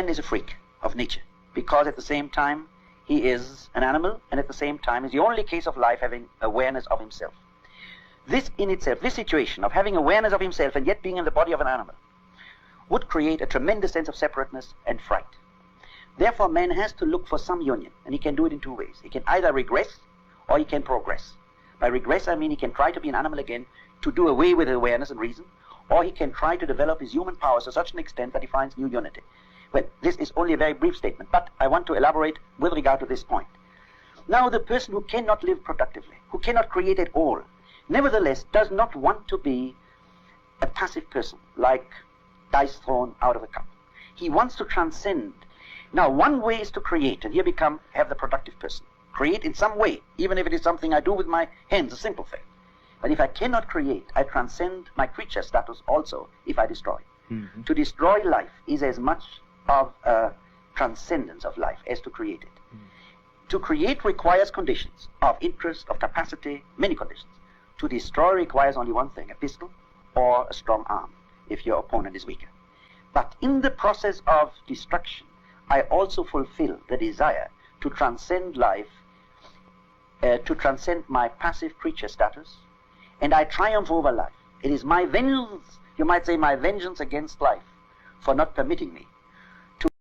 man is a freak of nature, because at the same time he is an animal, and at the same time is the only case of life having awareness of himself. This in itself, this situation of having awareness of himself and yet being in the body of an animal, would create a tremendous sense of separateness and fright. Therefore, man has to look for some union, and he can do it in two ways. He can either regress or he can progress. By regress, I mean he can try to be an animal again, to do away with awareness and reason, or he can try to develop his human powers to such an extent that he finds new unity. Well, this is only a very brief statement, but I want to elaborate with regard to this point. Now, the person who cannot live productively, who cannot create at all, nevertheless does not want to be a passive person, like dice thrown out of a cup. He wants to transcend. Now, one way is to create, and here have the productive person. Create in some way, even if it is something I do with my hands, a simple thing. But if I cannot create, I transcend my creature status also if I destroy. Mm-hmm. To destroy life is as much of a transcendence of life as to create it. Mm. To create requires conditions of interest, of capacity, many conditions. To destroy requires only one thing, a pistol or a strong arm, if your opponent is weaker. But in the process of destruction, I also fulfill the desire to transcend life, to transcend my passive creature status, and I triumph over life. It is my vengeance, you might say my vengeance against life, for not permitting me